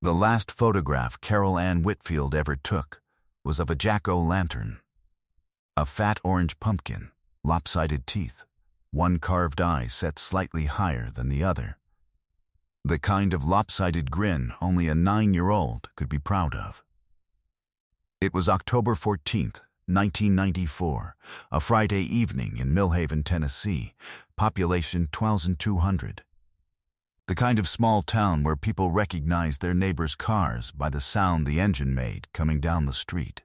The last photograph Carol Ann Whitfield ever took was of a jack-o'-lantern. A fat orange pumpkin, lopsided teeth, one carved eye set slightly higher than the other. The kind of lopsided grin only a 9-year-old could be proud of. It was October 14th, 1994, a Friday evening in Millhaven, Tennessee, population 12,200. The kind of small town where people recognized their neighbors' cars by the sound the engine made coming down the street.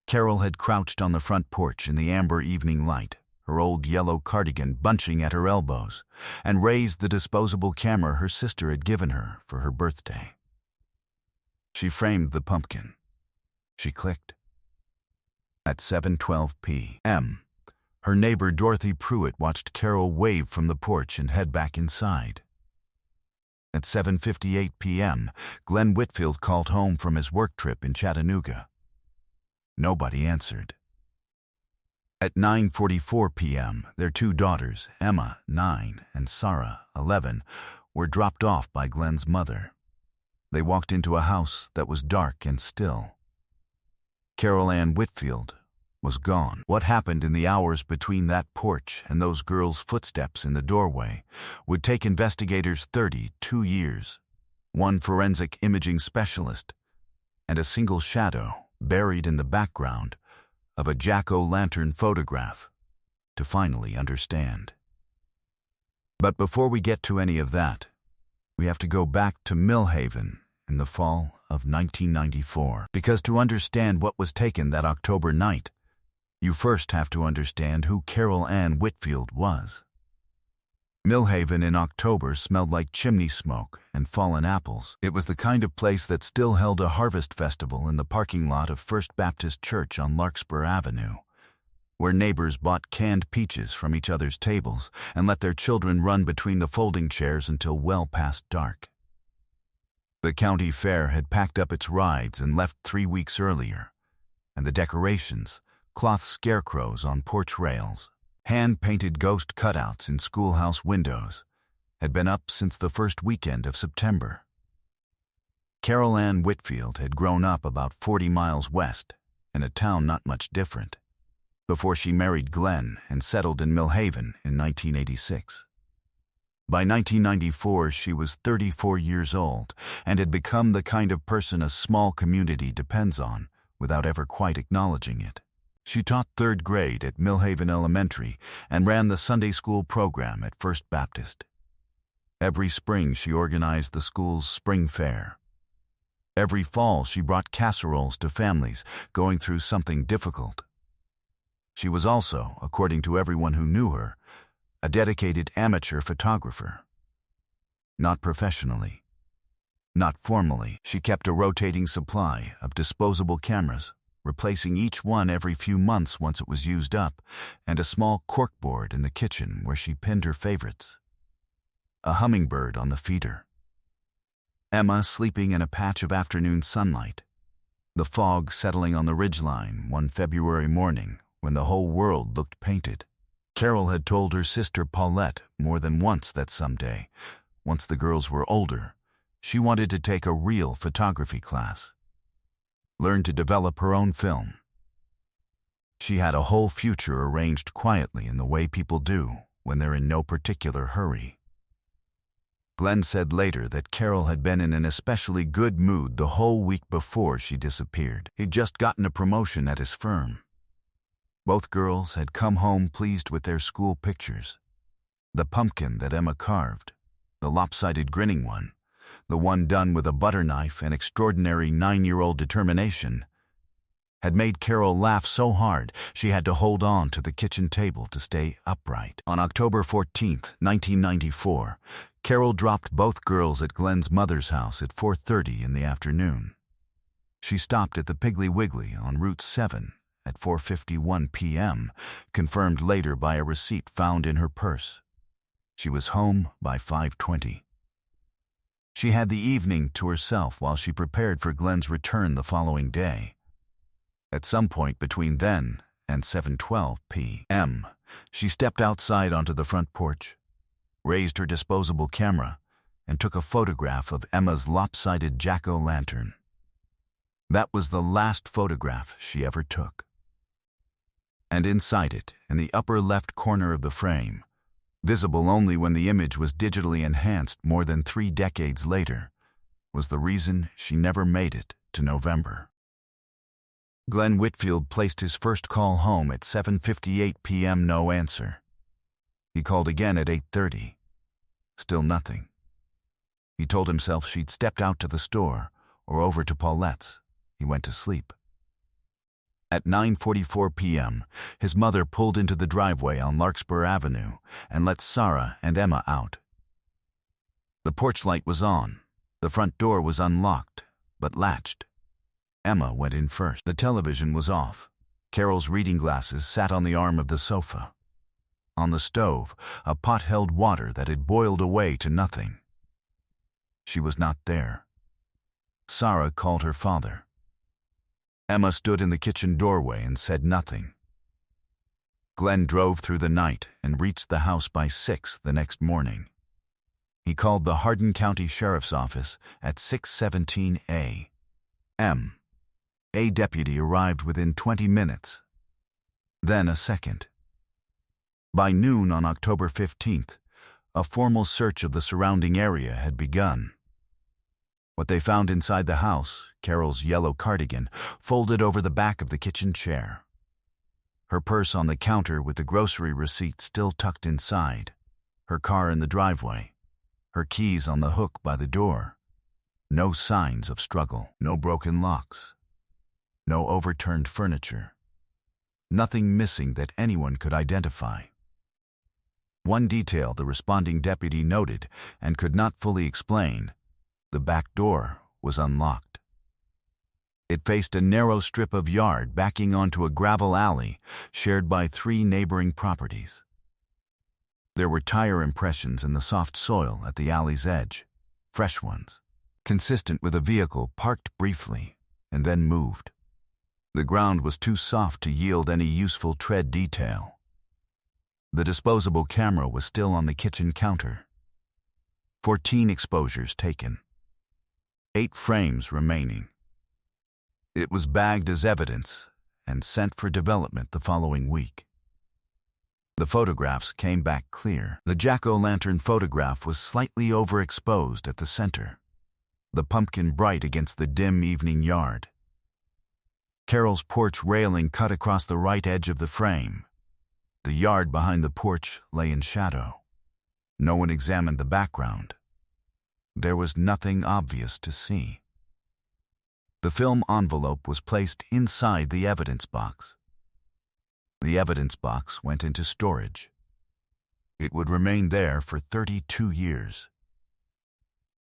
Carol had crouched on the front porch in the amber evening light, her old yellow cardigan bunching at her elbows, and raised the disposable camera her sister had given her for her birthday. She framed the pumpkin. She clicked. At 7:12 p.m., her neighbor Dorothy Pruitt watched Carol wave from the porch and head back inside. At 7:58 p.m., Glenn Whitfield called home from his work trip in Chattanooga. Nobody answered. At 9:44 p.m., their two daughters, Emma, 9, and Sarah, 11, were dropped off by Glenn's mother. They walked into a house that was dark and still. Carol Ann Whitfield was gone. What happened in the hours between that porch and those girls' footsteps in the doorway would take investigators 32 years, one forensic imaging specialist, and a single shadow buried in the background of a jack-o'-lantern photograph to finally understand. But before we get to any of that, we have to go back to Millhaven in the fall of 1994, because to understand what was taken that October night, you first have to understand who Carol Ann Whitfield was. Millhaven in October smelled like chimney smoke and fallen apples. It was the kind of place that still held a harvest festival in the parking lot of First Baptist Church on Larkspur Avenue, where neighbors bought canned peaches from each other's tables and let their children run between the folding chairs until well past dark. The county fair had packed up its rides and left 3 weeks earlier, and the decorations, cloth scarecrows on porch rails, hand-painted ghost cutouts in schoolhouse windows, had been up since the first weekend of September. Carol Ann Whitfield had grown up about 40 miles west, in a town not much different, before she married Glenn and settled in Millhaven in 1986. By 1994, she was 34 years old and had become the kind of person a small community depends on without ever quite acknowledging it. She taught 3rd grade at Millhaven Elementary and ran the Sunday school program at First Baptist. Every spring she organized the school's spring fair. Every fall she brought casseroles to families going through something difficult. She was also, according to everyone who knew her, a dedicated amateur photographer. Not professionally, not formally, she kept a rotating supply of disposable cameras, replacing each one every few months once it was used up, and a small corkboard in the kitchen where she pinned her favorites. A hummingbird on the feeder. Emma sleeping in a patch of afternoon sunlight. The fog settling on the ridgeline one February morning when the whole world looked painted. Carol had told her sister Paulette more than once that someday, once the girls were older, she wanted to take a real photography class. Learn to develop her own film. She had a whole future arranged quietly in the way people do when they're in no particular hurry. Glenn said later that Carol had been in an especially good mood the whole week before she disappeared. He'd just gotten a promotion at his firm. Both girls had come home pleased with their school pictures. The pumpkin that Emma carved, the lopsided grinning one, the one done with a butter knife and extraordinary 9-year-old determination, had made Carol laugh so hard she had to hold on to the kitchen table to stay upright. On October 14th, 1994, Carol dropped both girls at Glenn's mother's house at 4:30 in the afternoon. She stopped at the Piggly Wiggly on Route 7 at 4:51 p.m., confirmed later by a receipt found in her purse. She was home by 5:20. She had the evening to herself while she prepared for Glenn's return the following day. At some point between then and 7:12 p.m., she stepped outside onto the front porch, raised her disposable camera, and took a photograph of Emma's lopsided jack-o'-lantern. That was the last photograph she ever took. And inside it, in the upper left corner of the frame, visible only when the image was digitally enhanced more than 3 decades later, was the reason she never made it to November. Glenn Whitfield placed his first call home at 7:58 p.m. No answer. He called again at 8:30. Still nothing. He told himself she'd stepped out to the store or over to Paulette's. He went to sleep. At 9:44 p.m., his mother pulled into the driveway on Larkspur Avenue and let Sarah and Emma out. The porch light was on. The front door was unlocked, but latched. Emma went in first. The television was off. Carol's reading glasses sat on the arm of the sofa. On the stove, a pot held water that had boiled away to nothing. She was not there. Sarah called her father. Emma stood in the kitchen doorway and said nothing. Glenn drove through the night and reached the house by 6 the next morning. He called the Hardin County Sheriff's Office at 6:17 a.m. A deputy arrived within 20 minutes. Then a second. By noon on October 15th, a formal search of the surrounding area had begun. What they found inside the house, Carol's yellow cardigan, folded over the back of the kitchen chair. Her purse on the counter with the grocery receipt still tucked inside. Her car in the driveway. Her keys on the hook by the door. No signs of struggle. No broken locks. No overturned furniture. Nothing missing that anyone could identify. One detail the responding deputy noted and could not fully explain: the back door was unlocked. It faced a narrow strip of yard backing onto a gravel alley shared by 3 neighboring properties. There were tire impressions in the soft soil at the alley's edge, fresh ones, consistent with a vehicle parked briefly and then moved. The ground was too soft to yield any useful tread detail. The disposable camera was still on the kitchen counter. 14 exposures taken. 8 frames remaining. It was bagged as evidence and sent for development the following week. The photographs came back clear. The jack-o'-lantern photograph was slightly overexposed at the center, the pumpkin bright against the dim evening yard. Carol's porch railing cut across the right edge of the frame. The yard behind the porch lay in shadow. No one examined the background. There was nothing obvious to see. The film envelope was placed inside the evidence box. The evidence box went into storage. It would remain there for 32 years.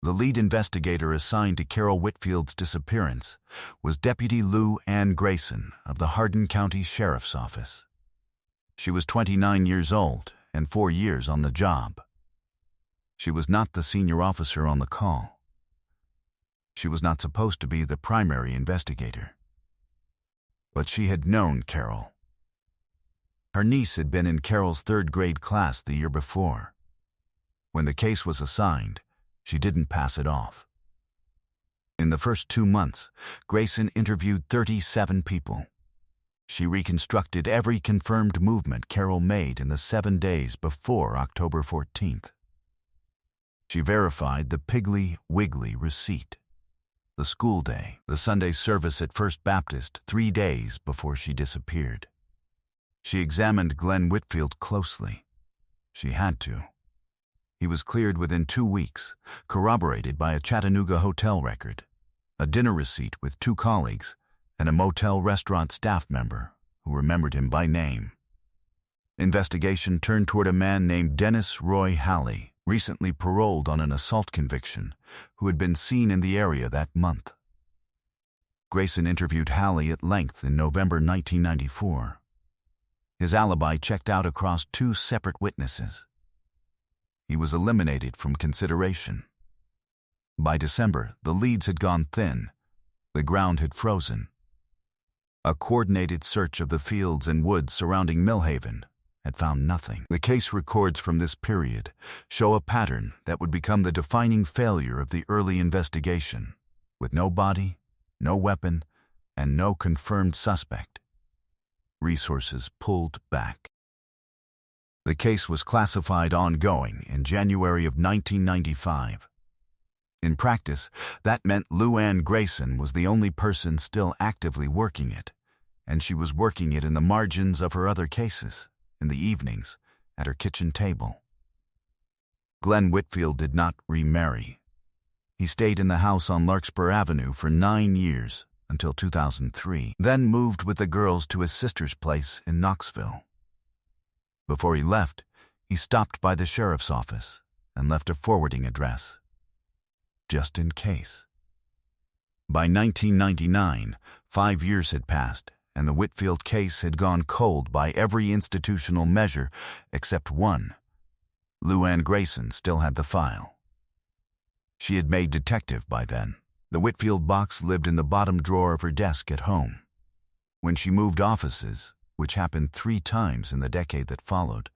The lead investigator assigned to Carol Whitfield's disappearance was Deputy Lou Ann Grayson of the Hardin County Sheriff's Office. She was 29 years old and 4 years on the job. She was not the senior officer on the call. She was not supposed to be the primary investigator. But she had known Carol. Her niece had been in Carol's 3rd grade class the year before. When the case was assigned, she didn't pass it off. In the first 2 months, Grayson interviewed 37 people. She reconstructed every confirmed movement Carol made in the 7 days before October 14th. She verified the Piggly Wiggly receipt, the school day, the Sunday service at First Baptist 3 days before she disappeared. She examined Glenn Whitfield closely. She had to. He was cleared within 2 weeks, corroborated by a Chattanooga hotel record, a dinner receipt with 2 colleagues, and a motel restaurant staff member who remembered him by name. Investigation turned toward a man named Dennis Roy Halley, recently paroled on an assault conviction, who had been seen in the area that month. Grayson interviewed Halley at length in November 1994. His alibi checked out across 2 separate witnesses. He was eliminated from consideration. By December, the leads had gone thin. The ground had frozen. A coordinated search of the fields and woods surrounding Millhaven, had found nothing. The case records from this period show a pattern that would become the defining failure of the early investigation, with no body, no weapon, and no confirmed suspect. Resources pulled back. The case was classified ongoing in January of 1995. In practice, that meant Lou Anne Grayson was the only person still actively working it, and she was working it in the margins of her other cases, in the evenings, at her kitchen table. Glenn Whitfield did not remarry. He stayed in the house on Larkspur Avenue for 9 years, until 2003, then moved with the girls to his sister's place in Knoxville. Before he left, he stopped by the sheriff's office and left a forwarding address, just in case. By 1999, 5 years had passed, and the Whitfield case had gone cold by every institutional measure except one. Lou Anne Grayson still had the file. She had made detective by then. The Whitfield box lived in the bottom drawer of her desk at home. When she moved offices, which happened 3 times in the decade that followed,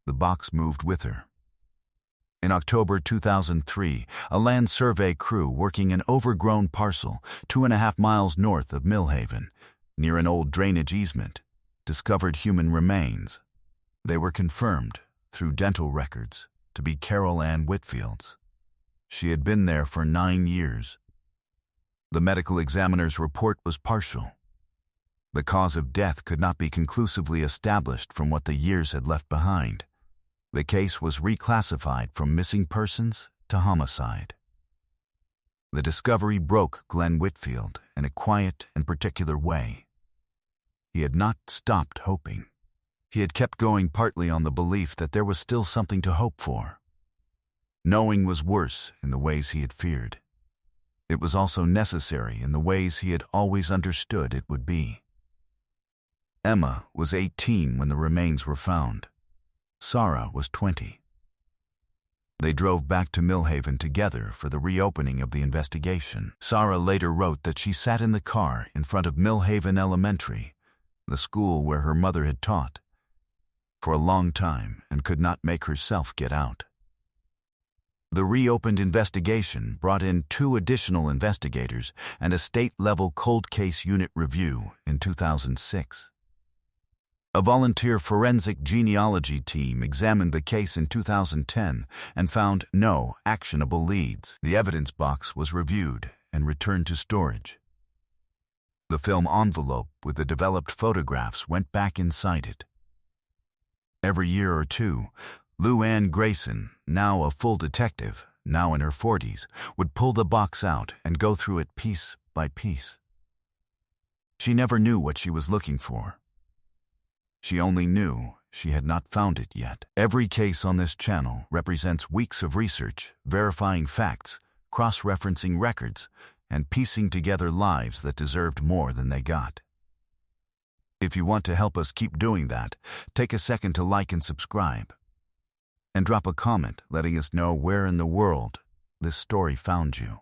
the box moved with her. In October 2003, a land survey crew working an overgrown parcel 2.5 miles north of Millhaven, near an old drainage easement, discovered human remains. They were confirmed, through dental records, to be Carol Ann Whitfield's. She had been there for 9 years. The medical examiner's report was partial. The cause of death could not be conclusively established from what the years had left behind. The case was reclassified from missing persons to homicide. The discovery broke Glenn Whitfield in a quiet and particular way. He had not stopped hoping. He had kept going partly on the belief that there was still something to hope for. Knowing was worse in the ways he had feared. It was also necessary in the ways he had always understood it would be. Emma was 18 when the remains were found. Sarah was 20. They drove back to Millhaven together for the reopening of the investigation. Sarah later wrote that she sat in the car in front of Millhaven Elementary, the school where her mother had taught, for a long time and could not make herself get out. The reopened investigation brought in 2 additional investigators and a state-level cold case unit review in 2006. A volunteer forensic genealogy team examined the case in 2010 and found no actionable leads. The evidence box was reviewed and returned to storage. The film envelope with the developed photographs went back inside it. Every year or two, Lou Anne Grayson, now a full detective, now in her 40s, would pull the box out and go through it piece by piece. She never knew what she was looking for. She only knew she had not found it yet. Every case on this channel represents weeks of research, verifying facts, cross-referencing records, and piecing together lives that deserved more than they got. If you want to help us keep doing that, take a second to like and subscribe. And drop a comment letting us know where in the world this story found you.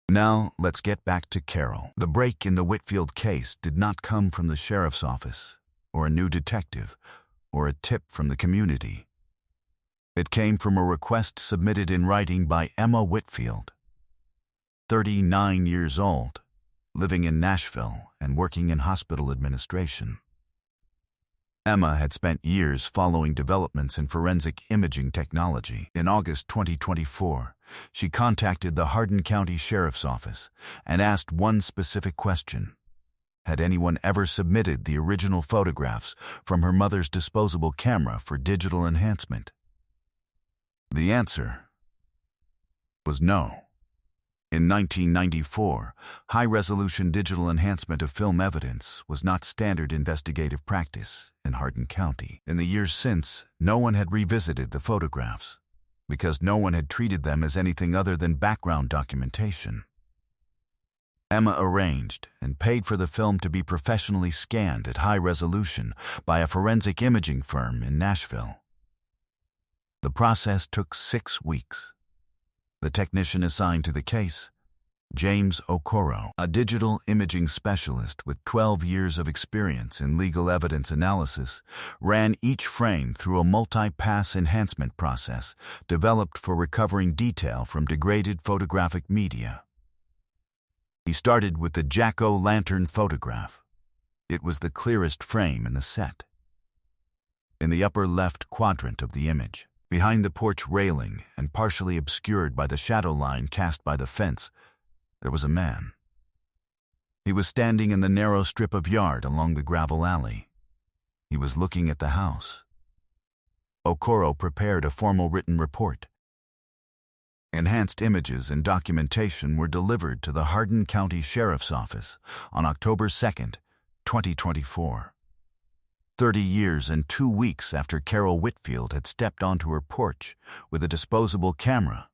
Now, let's get back to Carol. The break in the Whitfield case did not come from the sheriff's office, or a new detective, or a tip from the community. It came from a request submitted in writing by Emma Whitfield, 39 years old, living in Nashville and working in hospital administration. Emma had spent years following developments in forensic imaging technology. In August 2024, she contacted the Hardin County Sheriff's Office and asked one specific question. Had anyone ever submitted the original photographs from her mother's disposable camera for digital enhancement? The answer was no. In 1994, high-resolution digital enhancement of film evidence was not standard investigative practice in Hardin County. In the years since, no one had revisited the photographs, because no one had treated them as anything other than background documentation. Emma arranged and paid for the film to be professionally scanned at high resolution by a forensic imaging firm in Nashville. The process took 6 weeks. The technician assigned to the case James Okoro, a digital imaging specialist with 12 years of experience in legal evidence analysis, ran each frame through a multi-pass enhancement process developed for recovering detail from degraded photographic media. He started with the jack-o'-lantern photograph. It was the clearest frame in the set. In the upper left quadrant of the image, behind the porch railing and partially obscured by the shadow line cast by the fence, there was a man. He was standing in the narrow strip of yard along the gravel alley. He was looking at the house. Okoro prepared a formal written report. Enhanced images and documentation were delivered to the Hardin County Sheriff's Office on October 2, 2024. 30 years and 2 weeks after Carol Whitfield had stepped onto her porch with a disposable camera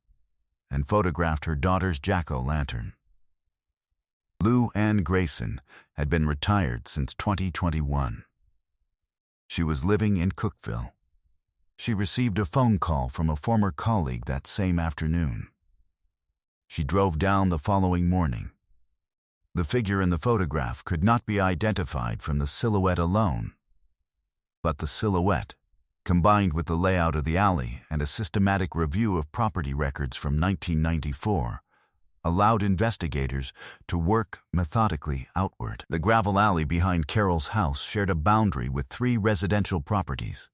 and photographed her daughter's jack-o'-lantern. Lou Ann Grayson had been retired since 2021. She was living in Cookeville. She received a phone call from a former colleague that same afternoon. She drove down the following morning. The figure in the photograph could not be identified from the silhouette alone, but the silhouette, combined with the layout of the alley and a systematic review of property records from 1994, allowed investigators to work methodically outward. The gravel alley behind Carol's house shared a boundary with 3 residential properties.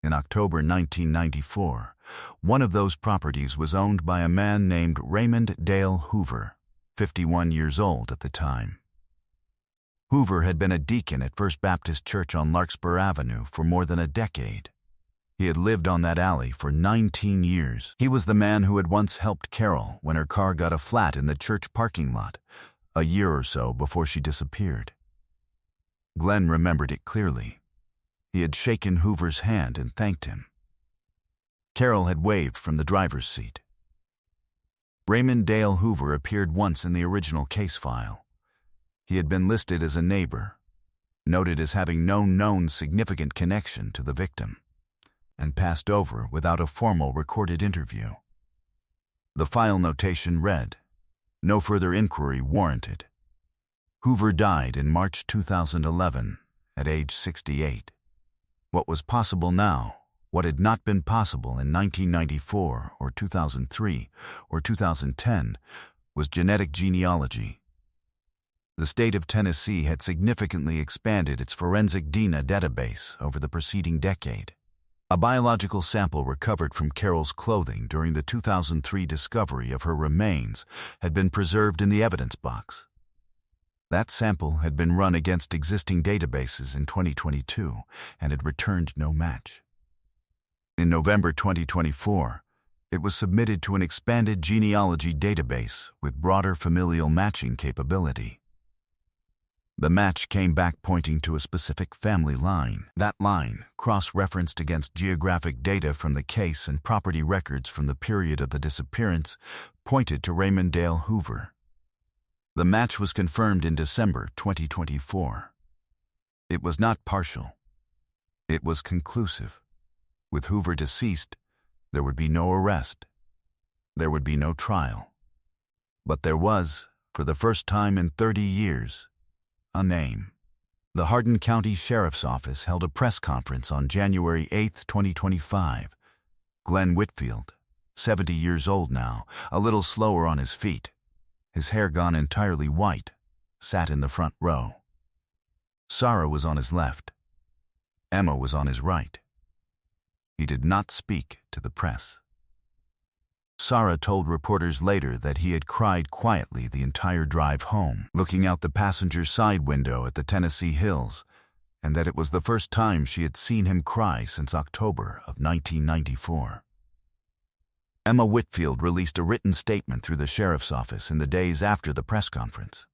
In October 1994, one of those properties was owned by a man named Raymond Dale Hoover, 51 years old at the time. Hoover had been a deacon at First Baptist Church on Larkspur Avenue for more than a decade. He had lived on that alley for 19 years. He was the man who had once helped Carol when her car got a flat in the church parking lot, a year or so before she disappeared. Glenn remembered it clearly. He had shaken Hoover's hand and thanked him. Carol had waved from the driver's seat. Raymond Dale Hoover appeared once in the original case file. He had been listed as a neighbor, noted as having no known significant connection to the victim, and passed over without a formal recorded interview. The file notation read, "No further inquiry warranted." Hoover died in March 2011 at age 68. What was possible now, what had not been possible in 1994 or 2003 or 2010, was genetic genealogy. The state of Tennessee had significantly expanded its forensic DNA database over the preceding decade. A biological sample recovered from Carol's clothing during the 2003 discovery of her remains had been preserved in the evidence box. That sample had been run against existing databases in 2022 and had returned no match. In November 2024, it was submitted to an expanded genealogy database with broader familial matching capability. The match came back pointing to a specific family line. That line, cross-referenced against geographic data from the case and property records from the period of the disappearance, pointed to Raymond Dale Hoover. The match was confirmed in December 2024. It was not partial. It was conclusive. With Hoover deceased, there would be no arrest. There would be no trial. But there was, for the first time in 30 years, a name. The Hardin County Sheriff's Office held a press conference on January 8, 2025. Glenn Whitfield, 70 years old now, a little slower on his feet, his hair gone entirely white, sat in the front row. Sarah was on his left. Emma was on his right. He did not speak to the press. Sarah told reporters later that he had cried quietly the entire drive home, looking out the passenger's side window at the Tennessee hills, and that it was the first time she had seen him cry since October of 1994. Emma Whitfield released a written statement through the sheriff's office in the days after the press conference.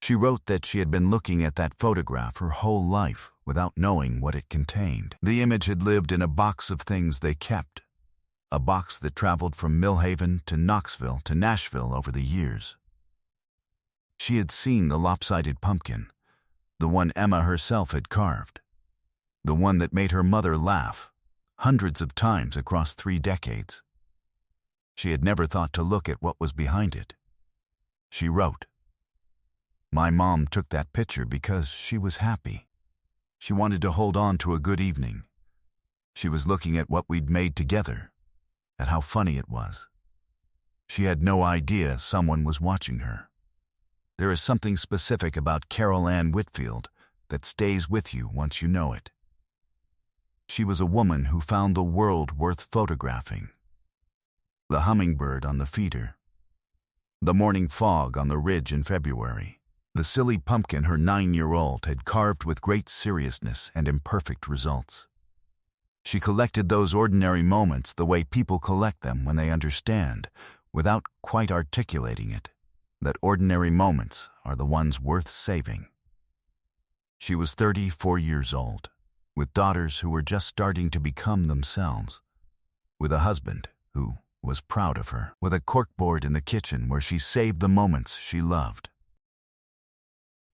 She wrote that she had been looking at that photograph her whole life without knowing what it contained. The image had lived in a box of things they kept, a box that traveled from Millhaven to Knoxville to Nashville over the years. She had seen the lopsided pumpkin, the one Emma herself had carved, the one that made her mother laugh hundreds of times across 3 decades. She had never thought to look at what was behind it. She wrote, "My mom took that picture because she was happy. She wanted to hold on to a good evening. She was looking at what we'd made together, at how funny it was. She had no idea someone was watching her." There is something specific about Carol Ann Whitfield that stays with you once you know it. She was a woman who found the world worth photographing. The hummingbird on the feeder. The morning fog on the ridge in February. The silly pumpkin her 9-year-old had carved with great seriousness and imperfect results. She collected those ordinary moments the way people collect them when they understand, without quite articulating it, that ordinary moments are the ones worth saving. She was 34 years old, with daughters who were just starting to become themselves, with a husband who was proud of her, with a corkboard in the kitchen where she saved the moments she loved.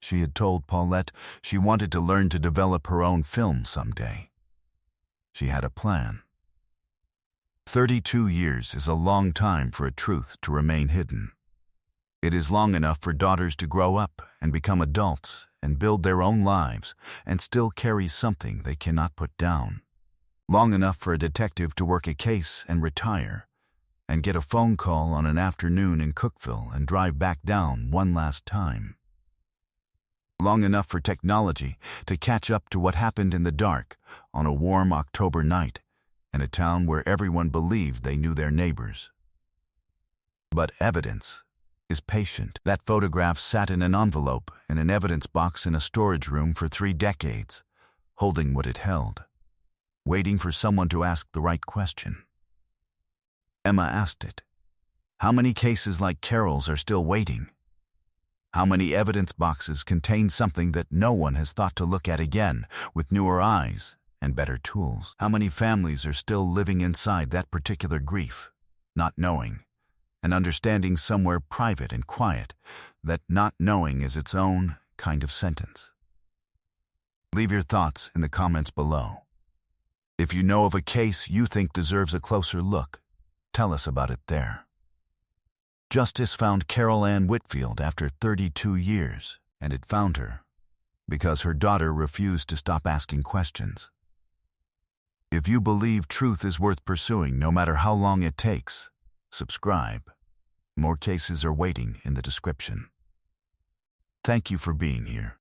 She had told Paulette she wanted to learn to develop her own film someday. She had a plan. 32 years is a long time for a truth to remain hidden. It is long enough for daughters to grow up and become adults and build their own lives and still carry something they cannot put down. Long enough for a detective to work a case and retire, and get a phone call on an afternoon in Cookville and drive back down one last time. Long enough for technology to catch up to what happened in the dark on a warm October night in a town where everyone believed they knew their neighbors. But evidence is patient. That photograph sat in an envelope in an evidence box in a storage room for 3 decades, holding what it held, waiting for someone to ask the right question. Emma asked it. How many cases like Carol's are still waiting? How many evidence boxes contain something that no one has thought to look at again with newer eyes and better tools? How many families are still living inside that particular grief, not knowing, and understanding somewhere private and quiet that not knowing is its own kind of sentence? Leave your thoughts in the comments below. If you know of a case you think deserves a closer look, tell us about it there. Justice found Carol Ann Whitfield after 32 years, and it found her because her daughter refused to stop asking questions. If you believe truth is worth pursuing no matter how long it takes, subscribe. More cases are waiting in the description. Thank you for being here.